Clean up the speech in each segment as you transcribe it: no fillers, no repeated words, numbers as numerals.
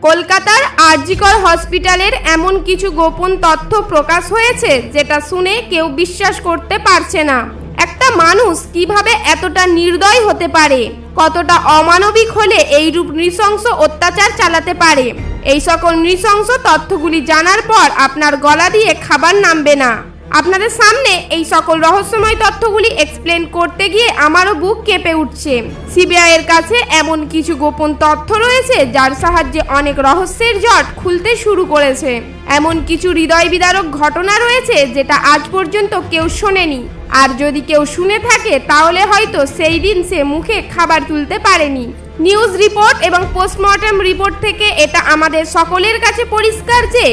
কলকাতার আরজিকর হসপিটালের এমন কিছু গোপন তথ্য প্রকাশ হয়েছে যেটা শুনে কেউ বিশ্বাস করতে পারছে না। একটা মানুষ কিভাবে এতটা নির্দয় হতে পারে, কতটা অমানবিক হলে এইরূপ নৃশংস অত্যাচার চালাতে পারে। এই সকল নৃশংস তথ্যগুলি জানার পর আপনার গলা দিয়ে খাবার নামবে না। আপনাদের সামনে এই সকল রহস্যময় তথ্যগুলি এক্সপ্লেন করতে গিয়ে আমারও বুক কেঁপে উঠছে। সিবিআই এর কাছে এমন কিছু গোপন তথ্য রয়েছে যার সাহায্যে অনেক রহস্যের জট খুলতে শুরু করেছে। এমন কিছু হৃদয় বিদারক ঘটনা রয়েছে যেটা আজ পর্যন্ত কেউ শোনেনি, আর যদি কেউ শুনে থাকে তাহলে হয়তো সেই দিন সে মুখে খাবার তুলতে পারেনি। নিউজ রিপোর্ট এবং পোস্টমর্টেম রিপোর্ট থেকে এটা আমাদের সকলের কাছে পরিষ্কার যে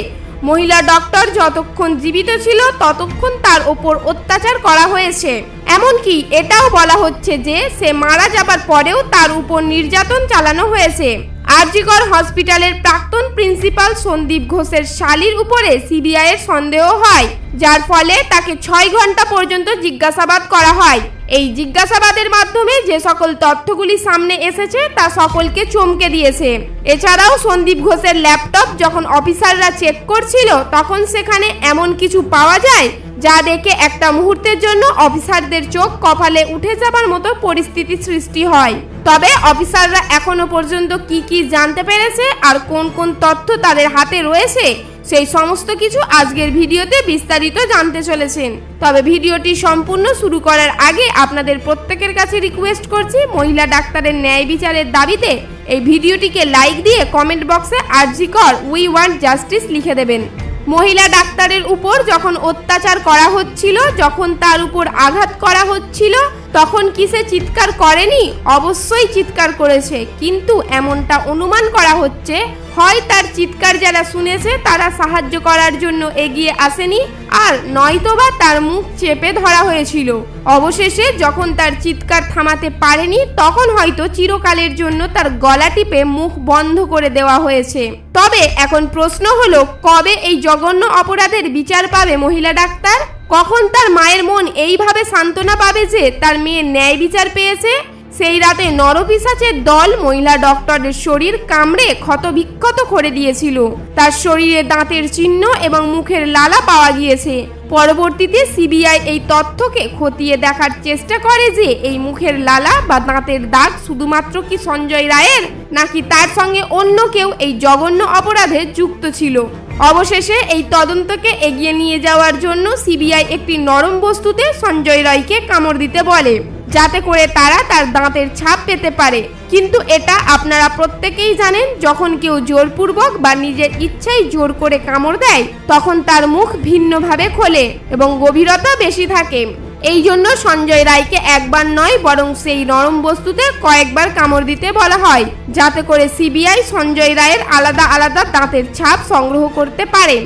মহিলা ডক্টর যতক্ষণ জীবিত ছিল ততক্ষণ তার ওপর অত্যাচার করা হয়েছে। এমনকি এটাও বলা হচ্ছে যে সে মারা যাবার পরেও তার উপর নির্যাতন চালানো হয়েছে। আরজিকর হসপিটালের প্রাক্তন প্রিন্সিপাল সন্দীপ ঘোষের শালীর উপরে সিবিআই এর সন্দেহ হয়, যার ফলে তাকে 6 ঘন্টা পর্যন্ত জিজ্ঞাসাবাদ করা হয়। এই জিজ্ঞাসাবাদের মাধ্যমে যে সকল তথ্যগুলি সামনে এসেছে তা সকলকে চমকে দিয়েছে। এছাড়াও সন্দীপ ঘোষের ল্যাপটপ যখন অফিসাররা চেক করছিল তখন সেখানে এমন কিছু পাওয়া যায় যা দেখে একটা মুহূর্তের জন্য অফিসারদের চোখ কপালে উঠে যাবার মতো পরিস্থিতি সৃষ্টি হয়। তবে অফিসাররা এখনো পর্যন্ত কি জানতে পেরেছে আর কোন কোন তথ্য তাদের হাতে রয়েছে সেই সমস্ত কিছু আজকের ভিডিওতে বিস্তারিত জানতে চলেছেন। তবে ভিডিওটি সম্পূর্ণ শুরু করার আগে আপনাদের প্রত্যেকের কাছে রিকোয়েস্ট করছি, মহিলা ডাক্তারের ন্যায় বিচারের দাবিতে এই ভিডিওটিকে লাইক দিয়ে কমেন্ট বক্সে আরজিকর উই ওয়ান্ট জাস্টিস লিখে দেবেন। মহিলা ডাক্তারের উপর যখন অত্যাচার করা হচ্ছিল, যখন তার উপর আঘাত করা হচ্ছিল, তখন কি সে চিৎকার করেনি? অবশ্যই চিৎকার করেছে, কিন্তু এমনটা অনুমান করা হচ্ছে হয় তার চিৎকার যারা শুনেছে তারা সাহায্য করার জন্য এগিয়ে আসেনি, আর নয়তোবা তার মুখ চেপে ধরা হয়েছিল। অবশেষে যখন তার চিৎকার থামাতে পারেনি তখন হয়তো চিরকালের জন্য তার গলা টিপে মুখ বন্ধ করে দেওয়া হয়েছে। তবে এখন প্রশ্ন হলো, কবে এই জঘন্য অপরাধের বিচার পাবে মহিলা ডাক্তার? কখন তার মায়ের মন এইভাবে সান্ত্বনা পাবে যে তার মেয়ে ন্যায় বিচার পেয়েছে? সেই রাতে নরপিশাচের দল মহিলা ডক্টরের শরীর কামড়ে ক্ষতবিক্ষত করে দিয়েছিল। তার শরীরে দাঁতের চিহ্ন এবং মুখের লালা পাওয়া গিয়েছে। পরবর্তীতে সিবিআই এই তথ্যকে খতিয়ে দেখার চেষ্টা করে যে এই মুখের লালা বা দাঁতের দাগ শুধুমাত্র কি সঞ্জয় রায়ের, নাকি তার সঙ্গে অন্য কেউ এই জঘন্য অপরাধে যুক্ত ছিল। অবশেষে এই তদন্তকে এগিয়ে নিয়ে যাওয়ার জন্য সিবিআই একটি নরম বস্তুতে সঞ্জয় রায়কে কামড় দিতে বলে, যাতে করে তারা তার দাঁতের ছাপ পেতে পারে। কিন্তু এটা আপনারা প্রত্যেকেই জানেন, যখন কেউ জোরপূর্বক বা নিজের ইচ্ছায় জোর করে কামড় দেয় তখন তার মুখ ভিন্নভাবে খোলে এবং গভীরতা বেশি থাকে। এই জন্য সঞ্জয় রায়কে একবার নয় বরং সেই নরম বস্তুতে কয়েকবার কামড় দিতে বলা হয়, যাতে করে সিবিআই সঞ্জয় রায়ের আলাদা আলাদা দাঁতের ছাপ সংগ্রহ করতে পারে।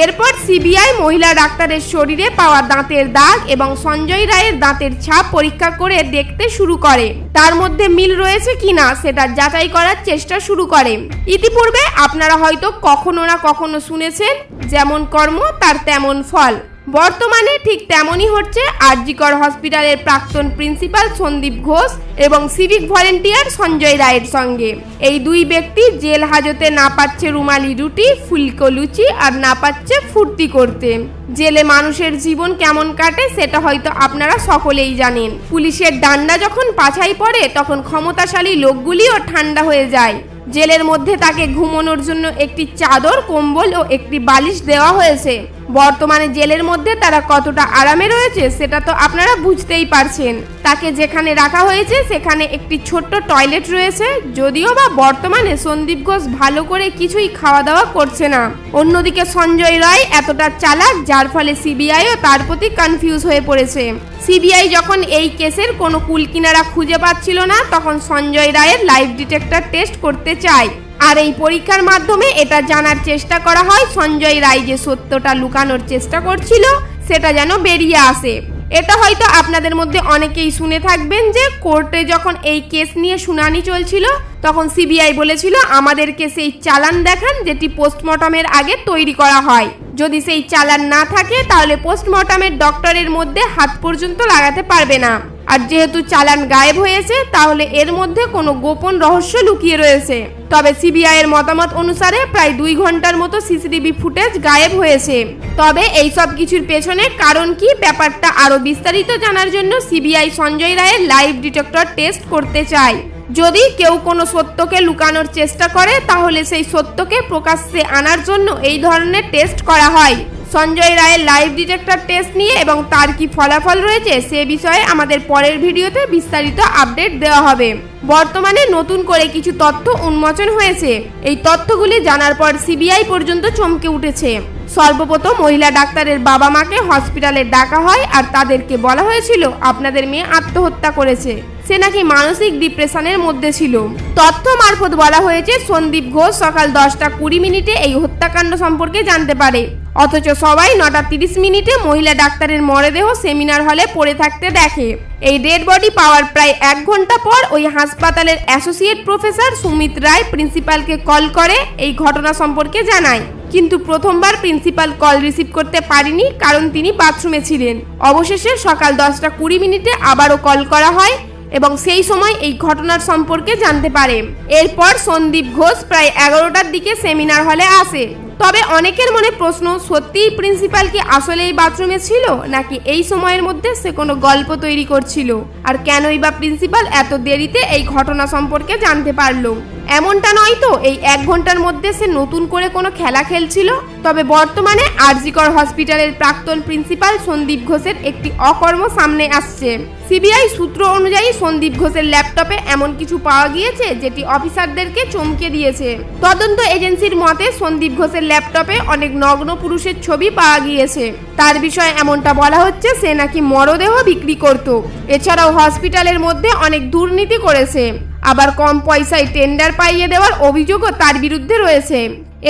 এরপর সিবিআই মহিলা ডাক্তারের শরীরে পাওয়া দাঁতের দাগ এবং সঞ্জয় রায়ের দাঁতের ছাপ পরীক্ষা করে দেখতে শুরু করে, তার মধ্যে মিল রয়েছে কিনা সেটা যাচাই করার চেষ্টা শুরু করে। ইতিপূর্বে আপনারা হয়তো কখনো না কখনো শুনেছেন, যেমন কর্ম তার তেমন ফল। বর্তমানে ঠিক তেমনই হচ্ছে আরজিকর হসপিটালের প্রাক্তন প্রিন্সিপাল সন্দীপ ঘোষ এবং সিভিক ভলেন্টিয়ার সঞ্জয় রায়ের সঙ্গে। এই দুই ব্যক্তি জেল হাজতে না পাচ্ছে রুমালি রুটি, ফুলকো লুচি, আর না পাচ্ছে ফুর্তি করতে। জেলে মানুষের জীবন কেমন কাটে সেটা হয়তো আপনারা সকলেই জানেন। পুলিশের ডান্ডা যখন পাছায় পড়ে তখন ক্ষমতাশালী লোকগুলিও ঠান্ডা হয়ে যায়। জেলের মধ্যে তাকে ঘুমানোর জন্য একটি চাদর, কম্বল ও একটি বালিশ দেওয়া হয়েছে। বর্তমানে জেলের মধ্যে তারা কতটা আরামে রয়েছে সেটা তো আপনারা বুঝতেই পারছেন। তাকে যেখানে রাখা হয়েছে সেখানে একটি ছোট্ট টয়লেট রয়েছে, যদিও বা বর্তমানে সন্দীপ ঘোষ ভালো করে কিছুই খাওয়া দাওয়া করছে না। অন্যদিকে সঞ্জয় রায় এতটা চালাক যার ফলে সিবিআইও তার প্রতি কনফিউজ হয়ে পড়েছে। সিবিআই যখন এই কেসের কোনো কুলকিনারা খুঁজে পাচ্ছিল না তখন সঞ্জয় রায়ের লাইভ ডিটেক্টর টেস্ট করতে চায়, আর এই পরীক্ষার মাধ্যমে এটা জানার চেষ্টা করা হয় সঞ্জয় রায় যে সত্যটা লুকানোর চেষ্টা করছিল সেটা যেন বেরিয়ে আসে। এটা হয়তো আপনাদের মধ্যে অনেকেই শুনে থাকবেন যে কোর্টে যখন এই কেস নিয়ে শুনানি চলছিল তখন সিবিআই বলেছিল আমাদেরকে সেই চালান দেখান যেটি পোস্টমর্টমের আগে তৈরি করা হয়। যদি সেই চালান না থাকে তাহলে পোস্টমর্টমের ডক্টরের মধ্যে হাত পর্যন্ত লাগাতে পারবে না। আর যেহেতু চালান গায়েব হয়েছে, তাহলে এর মধ্যে কোনো গোপন রহস্য লুকিয়ে রয়েছে। তবে সিবিআই এর মতামত অনুসারে প্রায় 2 ঘন্টার মতো সিসিটিভি ফুটেজ গায়েব হয়েছে। তবে এই সব কিছুর পেছনে কারণ কি, ব্যাপারটা আরো বিস্তারিত জানার জন্য সিবিআই সঞ্জয় রায়ের লাইভ ডিটেক্টর টেস্ট করতে চায়। যদি কেউ কোনো সত্যকে লুকানোর চেষ্টা করে, তাহলে সেই সত্যকে প্রকাশ্যে আনার জন্য এই ধরনের টেস্ট করা হয়। সঞ্জয় রায়ের লাইভ ডিটেক্টর টেস্ট নিয়ে এবং তার কি ফলাফল রয়েছে সে বিষয়ে আমাদের পরের ভিডিওতে বিস্তারিত আপডেট দেওয়া হবে। বর্তমানে নতুন করে কিছু তথ্য উন্মোচন হয়েছে। এই তথ্যগুলি জানার পর সিবিআই পর্যন্ত চমকে উঠেছে। সর্বপ্রথম মহিলা ডাক্তারের বাবা মাকে হসপিটালে ডাকা হয় আর তাদেরকে বলা হয়েছিল আপনাদের মেয়ে আত্মহত্যা করেছে। সে নাকি মানসিক ডিপ্রেশনের মধ্যে ছিল। তথ্য মারফত বলা হয়েছে সন্দীপ ঘোষ সকাল 10:20 এই হত্যাকাণ্ড সম্পর্কে জানতে পারে, অথচ সবাই 9:30 মহিলা ডাক্তারের মরদেহ সেমিনার হলে পড়ে থাকতে দেখে। এই ডেড বডি পাওয়ার প্রায় 1 ঘন্টা পর ওই হাসপাতালের অ্যাসোসিয়েট প্রফেসর সুমিত রায় প্রিন্সিপালকে কল করে এই ঘটনা সম্পর্কে জানায়। কিন্তু প্রথমবার প্রিন্সিপাল কল রিসিভ করতে পারেনি, কারণ তিনি বাথরুমে ছিলেন। অবশেষে সকাল 10:20 আবারও কল করা হয় এবং সেই সময় এই ঘটনার সম্পর্কে জানতে পারে। এরপর সন্দীপ ঘোষ প্রায় 11টার দিকে সেমিনার হলে আসে। তবে অনেকের মনে প্রশ্ন, সত্যিই প্রিন্সিপাল কি আসলেই বাথরুমে ছিল, নাকি এই সময়ের মধ্যে সে কোনো গল্প তৈরি করছিল? আর কেনই বা প্রিন্সিপাল এত দেরিতে এই ঘটনা সম্পর্কে জানতে পারলো? এমনটা নয় তো এই 1 ঘন্টার মধ্যে সে নতুন করে কোনো খেলা খেলছিল? তবে বর্তমানে আরজি কর হসপিটালের প্রাক্তন প্রিন্সিপাল সন্দীপ ঘোষের একটি অকর্ম সামনে আসছে। সিবিআই সূত্র অনুযায়ী সন্দীপ ঘোষের ল্যাপটপে এমন কিছু পাওয়া গিয়েছে যেটি অফিসারদেরকে চমকে দিয়েছে। তদন্ত এজেন্সির মতে সন্দীপ ঘোষের ল্যাপটপে অনেক নগ্ন পুরুষের ছবি পাওয়া গিয়েছে। তার বিষয়ে এমনটা বলা হচ্ছে সে নাকি মরদেহ বিক্রি করত। এছাড়াও হসপিটালের মধ্যে অনেক দুর্নীতি করেছে। আবার কম পয়সায় টেন্ডার পাইয়ে দেওয়ার অভিযোগও তার বিরুদ্ধে রয়েছে।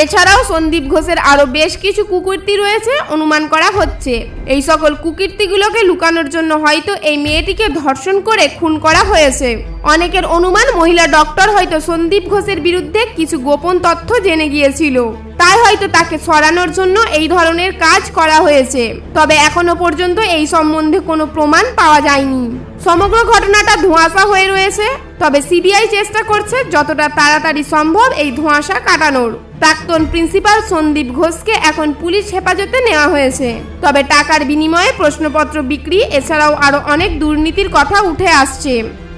এছাড়াও সন্দীপ ঘোষের আরো বেশ কিছু কুকীর্তি রয়েছে অনুমান করা হচ্ছে। এই সকল কুকীর্তিগুলোকে লুকানোর জন্য হয়তো এই মেয়েটিকে ধর্ষণ করে খুন করা হয়েছে। অনেকের অনুমান মহিলা ডক্টর হয়তো সন্দীপ ঘোষের বিরুদ্ধে কিছু গোপন তথ্য জেনে গিয়েছিল, তাই হয়তো তাকে সরানোর জন্য এই ধরনের কাজ করা হয়েছে। তবে এখনো পর্যন্ত এই সম্বন্ধে কোনো প্রমাণ পাওয়া যায়নি। সমগ্র ঘটনাটা ধোঁয়াশা হয়ে রয়েছে। তবে সিবিআই চেষ্টা করছে যতটা তাড়াতাড়ি সম্ভব এই ধোঁয়াশা কাটানোর। প্রাক্তন প্রিন্সিপাল সন্দীপ ঘোষকে এখন পুলিশ হেফাজতে নেওয়া হয়েছে। তবে টাকার বিনিময়ে প্রশ্নপত্র বিক্রি এছাড়াও আরো অনেক দুর্নীতির কথা উঠে আসছে।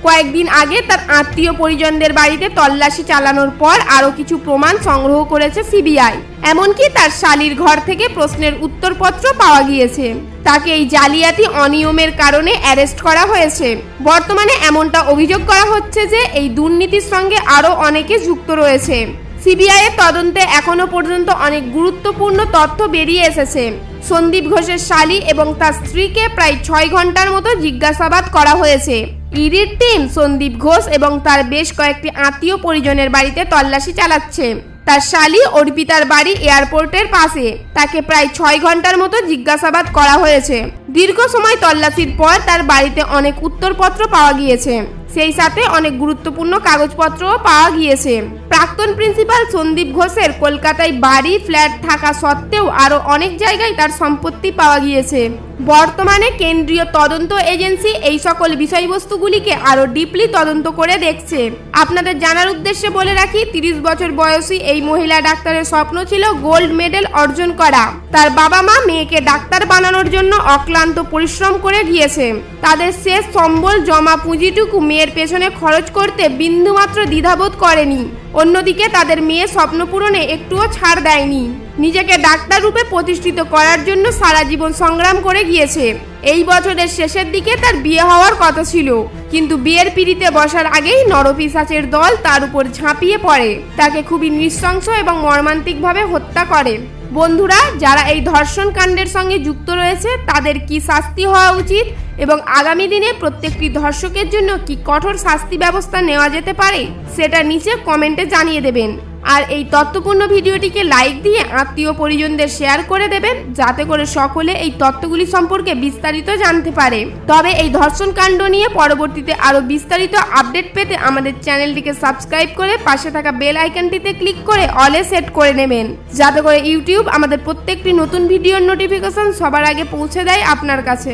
কয়েকদিন আগে তার আত্মীয় পরিজনদের বাড়িতে তল্লাশি চালানোর পর আরো কিছু প্রমাণ সংগ্রহ করেছে সিবিআই। এমনকি তার শালীর ঘর থেকে প্রশ্নের উত্তরপত্র পাওয়া গিয়েছে। তাকে এই জালিয়াতি অনিয়মের কারণে অ্যারেস্ট করা হয়েছে। বর্তমানে এমনটা অভিযোগ করা হচ্ছে যে এই দুর্নীতির সঙ্গে আরো অনেকে যুক্ত রয়েছে। সিবিআই এর তদন্তে এখনো পর্যন্ত অনেক গুরুত্বপূর্ণ তথ্য বেরিয়ে এসেছে। সন্দীপ ঘোষের শালী এবং তার স্ত্রীকে প্রায় 6 ঘন্টার মতো জিজ্ঞাসাবাদ করা হয়েছে। ইডির টিম সন্দীপ ঘোষ এবং তার বেশ কয়েকটি আত্মীয় পরিজনের বাড়িতে তল্লাশি চালাচ্ছে। তার শালী অর্পিতার বাড়ি এয়ারপোর্টের পাশে। তাকে প্রায় 6 ঘন্টার মতো জিজ্ঞাসাবাদ করা হয়েছে। দীর্ঘ সময় তল্লাশির পর তার বাড়িতে অনেক উত্তরপত্র পাওয়া গিয়েছে। সেই সাথে অনেক গুরুত্বপূর্ণ কাগজপত্রও পাওয়া গিয়েছে। প্রাক্তন প্রিন্সিপাল সন্দীপ ঘোষের কলকাতায় বাড়ি ফ্ল্যাট থাকা সত্ত্বেও আরো অনেক জায়গায় তার সম্পত্তি পাওয়া গিয়েছে। বর্তমানে কেন্দ্রীয় তদন্ত এজেন্সি এই সকল বিষয়বস্তুগুলিকে আরো ডিপলি তদন্ত করে দেখছে। আপনাদের জানার উদ্দেশ্যে বলে রাখি, 30 বছর বয়সী এই মহিলা ডাক্তারের স্বপ্ন ছিল গোল্ড মেডেল অর্জন করা। তার বাবা মা মেয়েকে ডাক্তার বানানোর জন্য অক্লান্ত পরিশ্রম করে গিয়েছে। তাদের শেষ সম্বল জমা পুঁজিটুকু মেয়ের পেছনে খরচ করতে বিন্দুমাত্র দ্বিধাবোধ করেনি। অন্যদিকে তাদের মেয়ে স্বপ্ন পূরণে একটুও ছাড় দেয়নি। নিজেকে ডাক্তার রূপে প্রতিষ্ঠিত করার জন্য সারা জীবন সংগ্রাম করে গিয়েছে। এই বছরের শেষের দিকে তার বিয়ে হওয়ার কথা ছিল, কিন্তু বিয়ের পিঁড়িতে বসার আগেই নরপিশাচের দল তার উপর ঝাঁপিয়ে পড়ে, তাকে খুবই নৃশংস এবং মর্মান্তিকভাবে হত্যা করে। বন্ধুরা, যারা এই ধর্ষণ কাণ্ডের সঙ্গে যুক্ত রয়েছে তাদের কি শাস্তি হওয়া উচিত এবং আগামী দিনে প্রত্যেকটি ধর্ষকের জন্য কি কঠোর শাস্তি ব্যবস্থা নেওয়া যেতে পারে সেটা নিচে কমেন্টে জানিয়ে দেবেন। আর এই তথ্যপূর্ণ ভিডিওটিকে লাইক দিয়ে আত্মীয় পরিজনদের শেয়ার করে দেবেন, যাতে করে সকলে এই তথ্যগুলি সম্পর্কে বিস্তারিত জানতে পারে। তবে এই ধর্ষণ কাণ্ড নিয়ে পরবর্তীতে আরো বিস্তারিত আপডেট পেতে আমাদের চ্যানেলটিকে সাবস্ক্রাইব করে পাশে থাকা বেল আইকনটিতে ক্লিক করে অলে সেট করে নেবেন, যাতে করে ইউটিউব আমাদের প্রত্যেকটি নতুন ভিডিওর নোটিফিকেশন সবার আগে পৌঁছে দেয় আপনার কাছে।